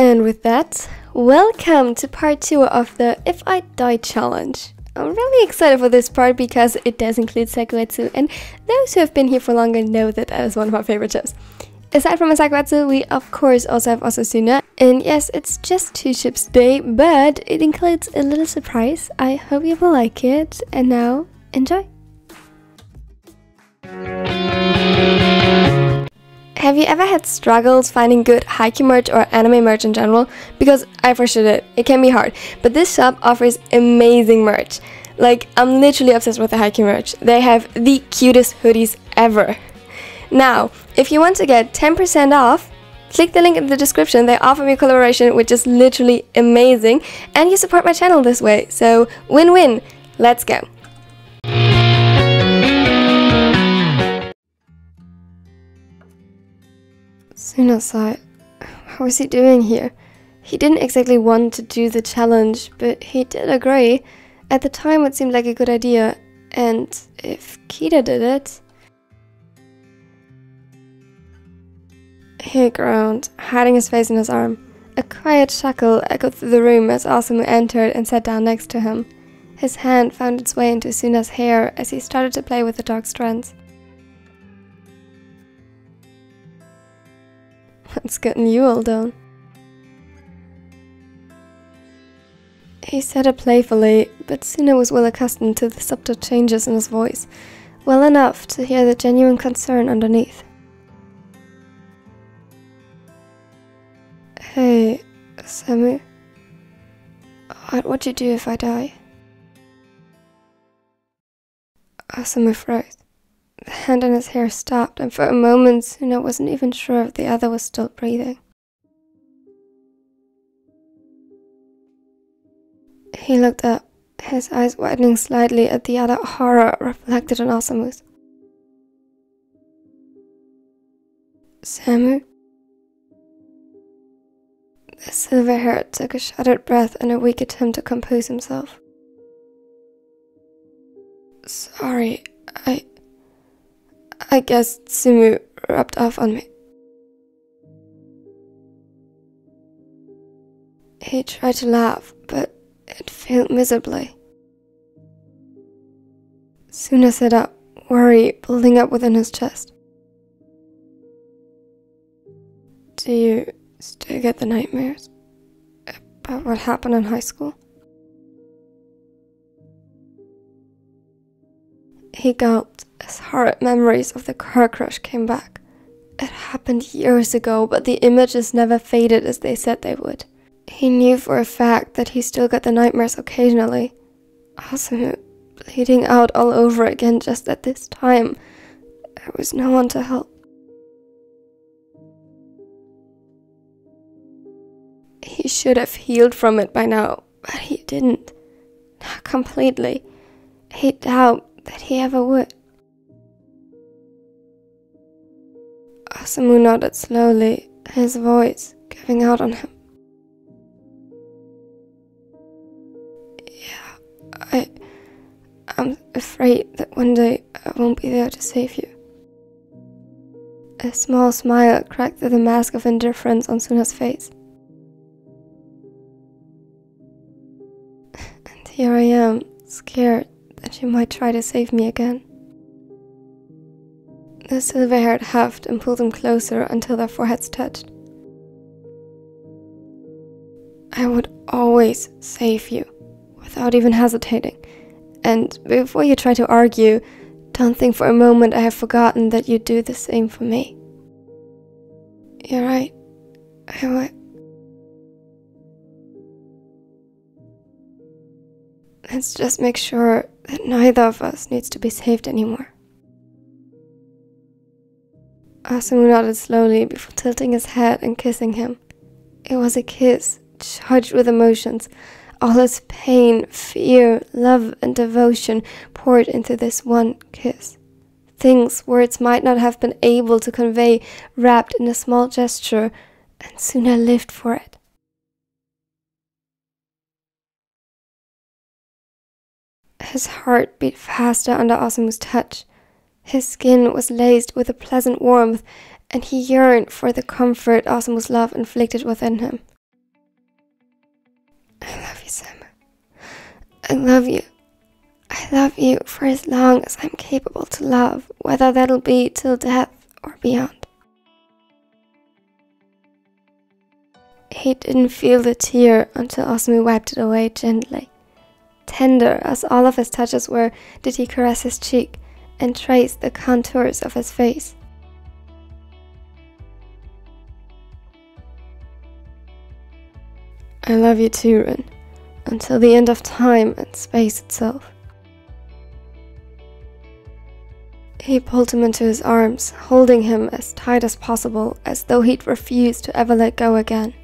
And with that, welcome to part 2 of the If I Die challenge. I'm really excited for this part because it does include Sakuretsu, and those who have been here for longer know that that is one of my favorite shows. Aside from Sakuretsu, we of course also have Osasuna, and yes, it's just 2 ships day, but it includes a little surprise. I hope you will like it, and now, enjoy! Have you ever had struggles finding good Haikyuu merch or anime merch in general? Because I for sure did. It can be hard, but this shop offers amazing merch. Like, I'm literally obsessed with the Haikyuu merch. They have the cutest hoodies ever. Now, if you want to get 10% off, click the link in the description. They offer me a collaboration, which is literally amazing, and you support my channel this way. So, win-win. Let's go. Tsunasai, how is he doing here? He didn't exactly want to do the challenge, but he did agree. At the time it seemed like a good idea, and if Kita did it... He groaned, hiding his face in his arm. A quiet chuckle echoed through the room as Osamu entered and sat down next to him. His hand found its way into Suna's hair as he started to play with the dark strands. What's gotten you all down? He said it playfully, but Suna was well accustomed to the subtle changes in his voice, well enough to hear the genuine concern underneath. Hey, Samu. What would you do if I die? Osamu froze. The hand in his hair stopped, and for a moment Suna wasn't even sure if the other was still breathing. He looked up, his eyes widening slightly at the other horror reflected on Osamu's. Samu? The silver-haired took a shuddered breath in a weak attempt to compose himself. Sorry, I guess Sumu rubbed off on me. He tried to laugh, but it failed miserably. Suna sat up, worry building up within his chest. Do you still get the nightmares about what happened in high school? He gulped as horrid memories of the car crash came back. It happened years ago, but the images never faded as they said they would. He knew for a fact that he still got the nightmares occasionally. Osamu bleeding out all over again just at this time. There was no one to help. He should have healed from it by now, but he didn't. Not completely. He doubted that he ever would. Osamu nodded slowly, his voice giving out on him. Yeah, I'm afraid that one day I won't be there to save you. A small smile cracked through the mask of indifference on Suna's face. And here I am, scared that you might try to save me again. The silver-haired huffed and pulled him closer until their foreheads touched. I would always save you, without even hesitating. And before you try to argue, don't think for a moment I have forgotten that you do the same for me. You're right, I would. Let's just make sure that neither of us needs to be saved anymore. Osamu nodded slowly before tilting his head and kissing him. It was a kiss, charged with emotions. All his pain, fear, love, and devotion poured into this one kiss. Things words might not have been able to convey, wrapped in a small gesture, and Suna lived for it. His heart beat faster under Osamu's touch. His skin was laced with a pleasant warmth, and he yearned for the comfort Osamu's love inflicted within him. Sam. I love you. I love you for as long as I'm capable to love, whether that'll be till death or beyond. He didn't feel the tear until Osamu wiped it away gently. Tender as all of his touches were, did he caress his cheek and trace the contours of his face. I love you too, Rin, until the end of time and space itself. He pulled him into his arms, holding him as tight as possible, as though he'd refuse to ever let go again.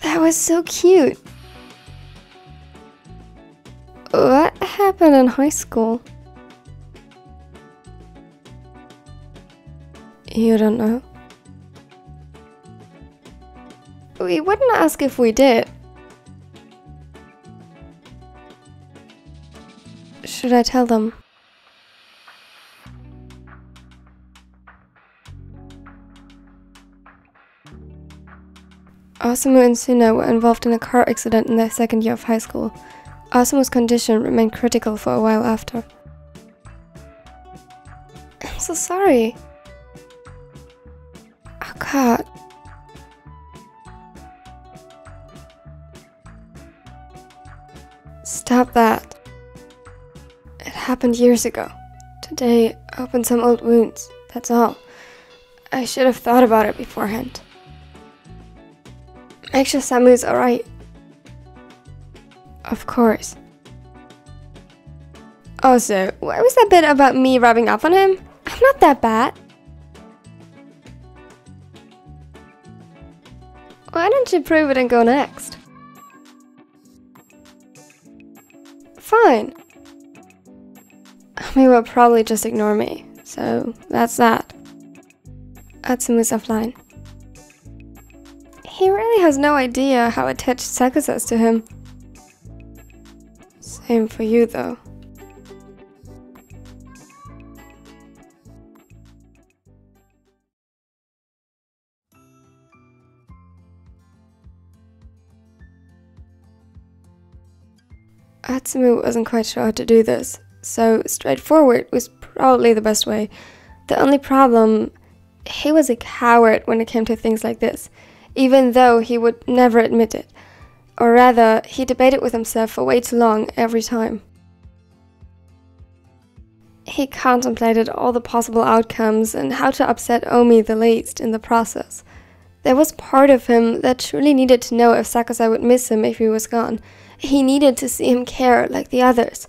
That was so cute. What happened in high school? You don't know? We wouldn't ask if we did. Should I tell them? Osamu and Suna were involved in a car accident in their second year of high school. Osamu's condition remained critical for a while after. I'm so sorry. Oh God. Stop that. It happened years ago. Today opened some old wounds, that's all. I should have thought about it beforehand. Make sure Samu's alright. Of course. Also, what was that bit about me rubbing off on him? I'm not that bad. Why don't you prove it and go next? Fine. He will probably just ignore me, so that's that. Atsumu offline. He really has no idea how attached Sakusa is to him. Same for you, though. Atsumu wasn't quite sure how to do this, so straightforward was probably the best way. The only problem, he was a coward when it came to things like this, even though he would never admit it. Or rather, he debated with himself for way too long every time. He contemplated all the possible outcomes and how to upset Omi the least in the process. There was part of him that truly needed to know if Sakusa would miss him if he was gone. He needed to see him care like the others,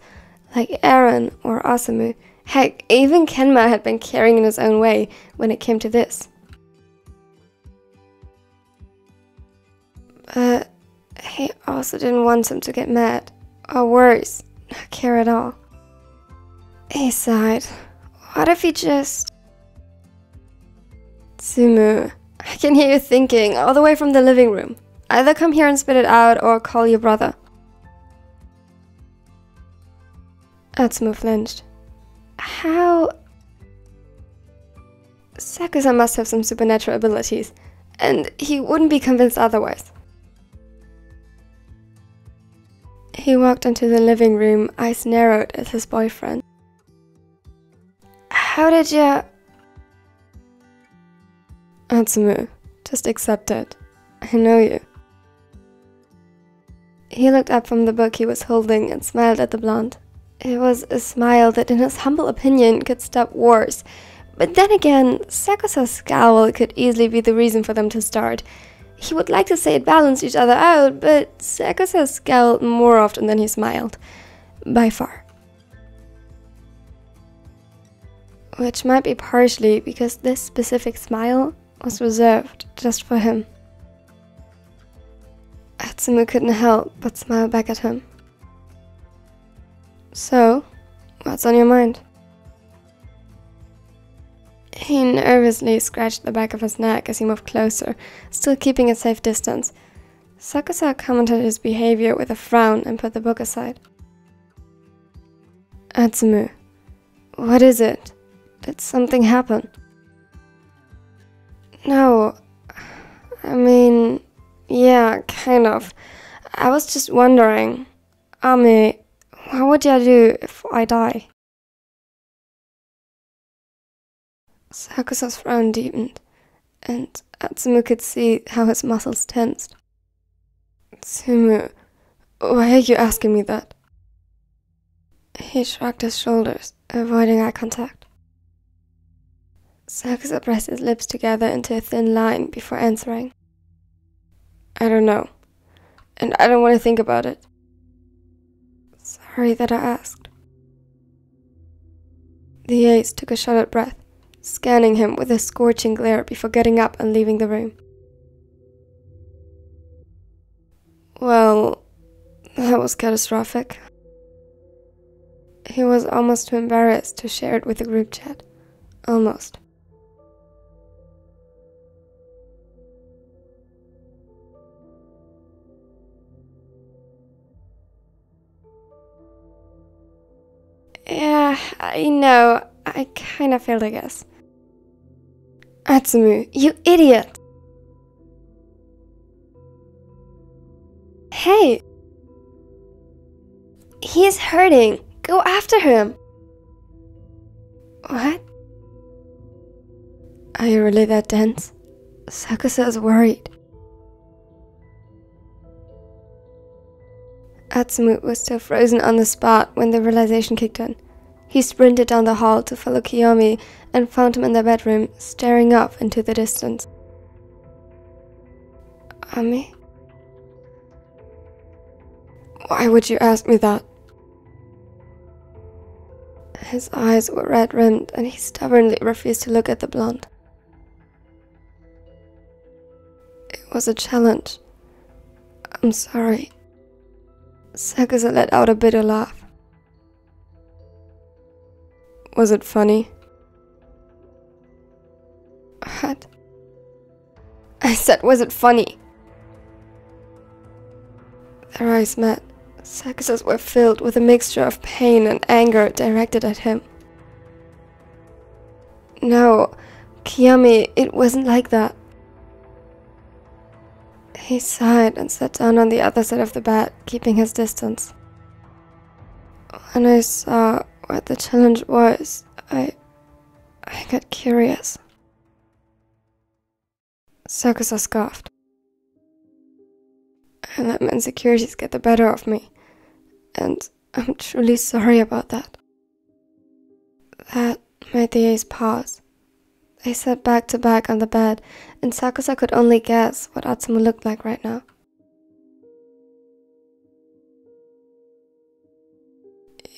like Eren or Osamu. Heck, even Kenma had been caring in his own way when it came to this. But he also didn't want him to get mad, or worse, not care at all. He sighed. What if he just... Tsumu, I can hear you thinking all the way from the living room. Either come here and spit it out, or call your brother. Atsumu flinched. How... Sakusa must have some supernatural abilities, and he wouldn't be convinced otherwise. He walked into the living room, eyes narrowed at his boyfriend. How did you... Atsumu, just accept it. I know you. He looked up from the book he was holding and smiled at the blonde. It was a smile that in his humble opinion could stop wars. But then again, Sakusa's scowl could easily be the reason for them to start. He would like to say it balanced each other out, but Sakusa scowled more often than he smiled. By far. Which might be partially because this specific smile was reserved just for him. Atsumu couldn't help but smile back at him. So, what's on your mind? He nervously scratched the back of his neck as he moved closer, still keeping a safe distance. Sakusa commented his behavior with a frown and put the book aside. Atsumu, what is it? Did something happen? No, I mean, yeah, kind of. I was just wondering, Ami, what would you do if I die? Sakusa's frown deepened, and Atsumu could see how his muscles tensed. Tsumu, why are you asking me that? He shrugged his shoulders, avoiding eye contact. Sakusa pressed his lips together into a thin line before answering. I don't know, and I don't want to think about it. Sorry that I asked. The ace took a shuddered breath, scanning him with a scorching glare before getting up and leaving the room. Well, that was catastrophic. He was almost too embarrassed to share it with the group chat. Almost. Yeah, I know. I kinda failed, I guess. Atsumu, you idiot! Hey! He is hurting! Go after him! What? Are you really that dense? Sakusa is worried. Atsumu was still frozen on the spot when the realization kicked in. He sprinted down the hall to follow Kiyomi and found him in the bedroom, staring off into the distance. Ami? Why would you ask me that? His eyes were red-rimmed and he stubbornly refused to look at the blonde. It was a challenge. I'm sorry. Sakusa let out a bitter laugh. Was it funny? What? I said, was it funny? Their eyes met. Sakusa's were filled with a mixture of pain and anger directed at him. No, Kiyomi, it wasn't like that. He sighed and sat down on the other side of the bed, keeping his distance. When I saw what the challenge was, I got curious. Sakusa scoffed. I let my insecurities get the better of me, and I'm truly sorry about that. That made the ace pause. They sat back to back on the bed, and Sakusa could only guess what Atsumu looked like right now.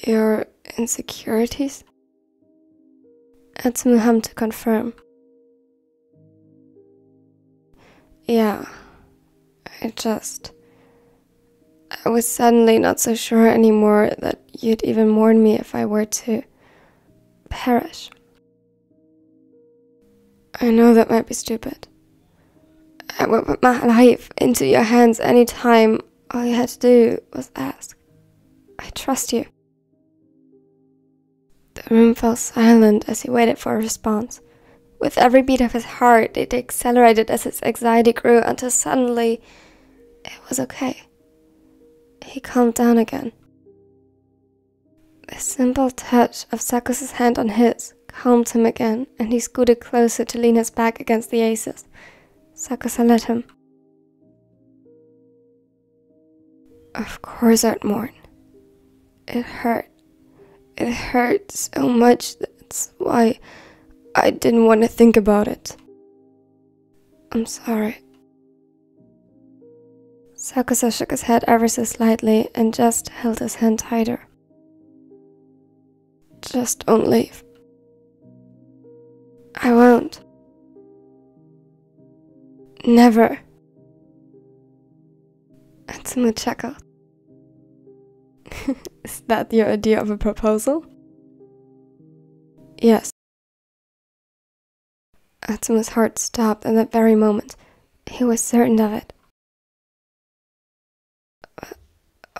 Your insecurities? Atsumu hummed to confirm. Yeah, I was suddenly not so sure anymore that you'd even mourn me if I were to perish. I know that might be stupid. I would put my life into your hands anytime. All you had to do was ask. I trust you. The room fell silent as he waited for a response. With every beat of his heart, it accelerated as his anxiety grew until suddenly it was okay. He calmed down again. The simple touch of Sakusa's hand on his calmed him again, and he scooted closer to lean his back against the ace's. Sakusa let him. Of course I'd mourn. It hurt. It hurt so much, that's why I didn't want to think about it. I'm sorry. Sakusa shook his head ever so slightly and just held his hand tighter. Just don't leave. I won't. Never. Atsumu chuckled. Is that your idea of a proposal? Yes. Atsumu's heart stopped at that very moment. He was certain of it.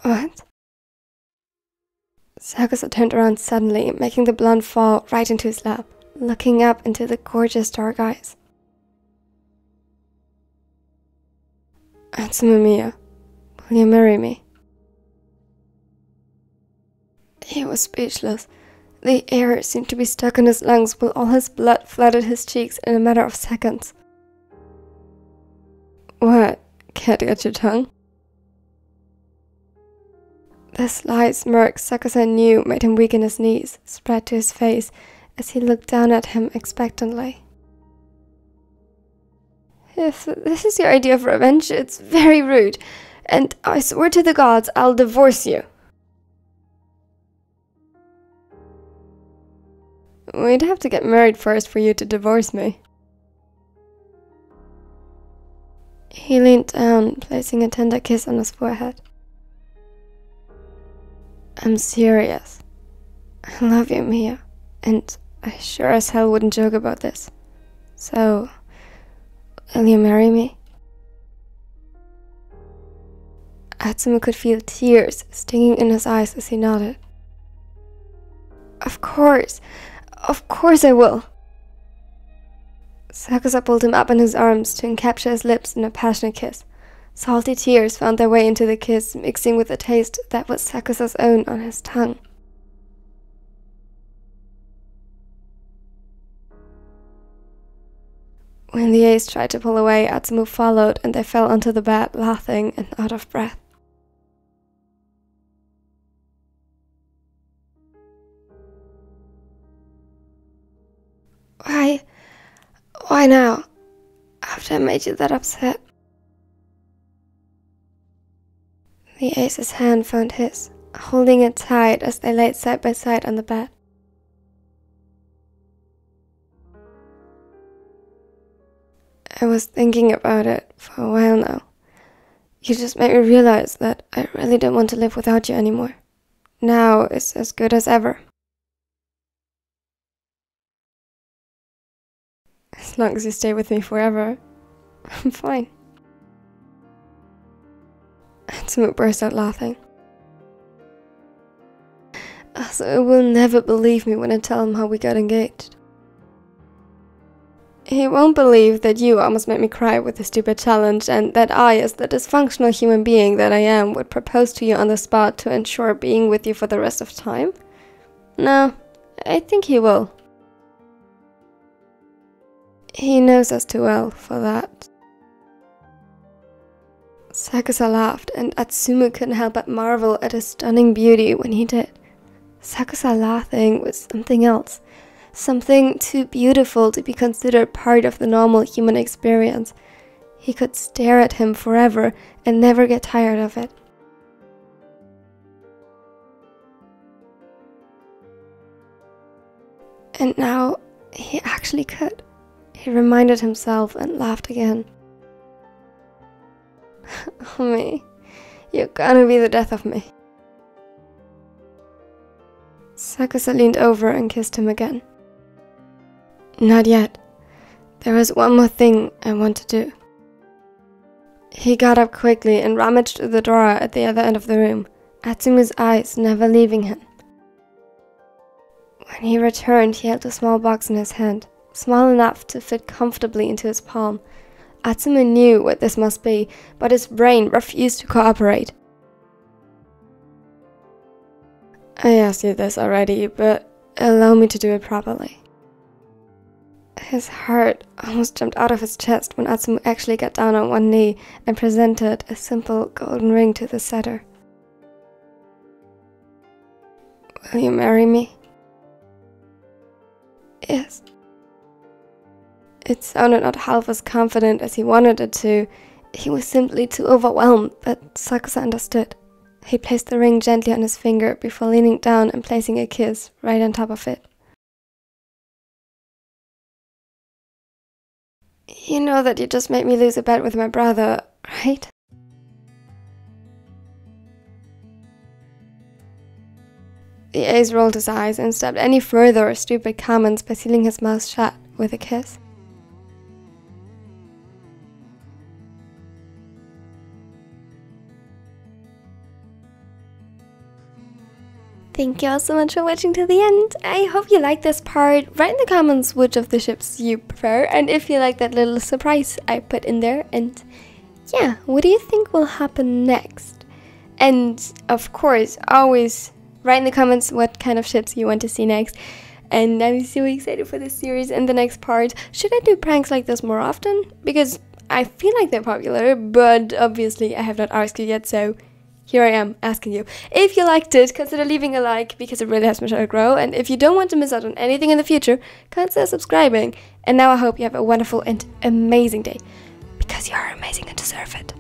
What? Sakusa turned around suddenly, making the blonde fall right into his lap, looking up into the gorgeous dark eyes. Atsumu Miya, will you marry me? He was speechless. The air seemed to be stuck in his lungs while all his blood flooded his cheeks in a matter of seconds. What? Can't get your tongue? The sly smirk Sakusa knew made him weaken his knees, spread to his face as he looked down at him expectantly. If this is your idea of revenge, it's very rude, and I swear to the gods I'll divorce you. We'd have to get married first for you to divorce me. He leaned down, placing a tender kiss on his forehead. I'm serious. I love you, Miya, and I sure as hell wouldn't joke about this. So, will you marry me? Atsumu could feel tears stinging in his eyes as he nodded. Of course I will. Sakusa pulled him up in his arms to encapture his lips in a passionate kiss. Salty tears found their way into the kiss, mixing with the taste that was Sakusa's own on his tongue. When the ace tried to pull away, Atsumu followed, and they fell onto the bed, laughing and out of breath. Why now? After I made you that upset? The ace's hand found his, holding it tight as they laid side by side on the bed. I was thinking about it for a while now. You just made me realize that I really don't want to live without you anymore. Now is as good as ever. As long as you stay with me forever, I'm fine. Atsumu burst out laughing. So he will never believe me when I tell him how we got engaged. He won't believe that you almost made me cry with a stupid challenge, and that I, as the dysfunctional human being that I am, would propose to you on the spot to ensure being with you for the rest of time. No, I think he will. He knows us too well for that. Sakusa laughed, and Atsumu couldn't help but marvel at his stunning beauty when he did. Sakusa laughing was something else. Something too beautiful to be considered part of the normal human experience. He could stare at him forever and never get tired of it. And now he actually could. He reminded himself and laughed again. Oh, me, you're gonna be the death of me. Sakusa leaned over and kissed him again. Not yet. There is one more thing I want to do. He got up quickly and rummaged through the drawer at the other end of the room, Atsumu's eyes never leaving him. When he returned, he held a small box in his hand, small enough to fit comfortably into his palm. Atsumu knew what this must be, but his brain refused to cooperate. I asked you this already, but allow me to do it properly. His heart almost jumped out of his chest when Atsumu actually got down on one knee and presented a simple golden ring to the setter. Will you marry me? Yes. It sounded not half as confident as he wanted it to. He was simply too overwhelmed, but Sakusa understood. He placed the ring gently on his finger before leaning down and placing a kiss right on top of it. You know that you just made me lose a bet with my brother, right? The ace rolled his eyes and stopped any further stupid comments by sealing his mouth shut with a kiss. Thank you all so much for watching to the end. I hope you liked this part. Write in the comments which of the ships you prefer, and if you like that little surprise I put in there, and yeah, what do you think will happen next? And of course, always write in the comments what kind of ships you want to see next. And I'm so excited for this series and the next part. Should I do pranks like this more often? Because I feel like they're popular, but obviously I have not asked you yet, so here I am asking you. If you liked it, consider leaving a like, because it really helps my channel grow. And if you don't want to miss out on anything in the future, consider subscribing. And now I hope you have a wonderful and amazing day, because you are amazing and deserve it.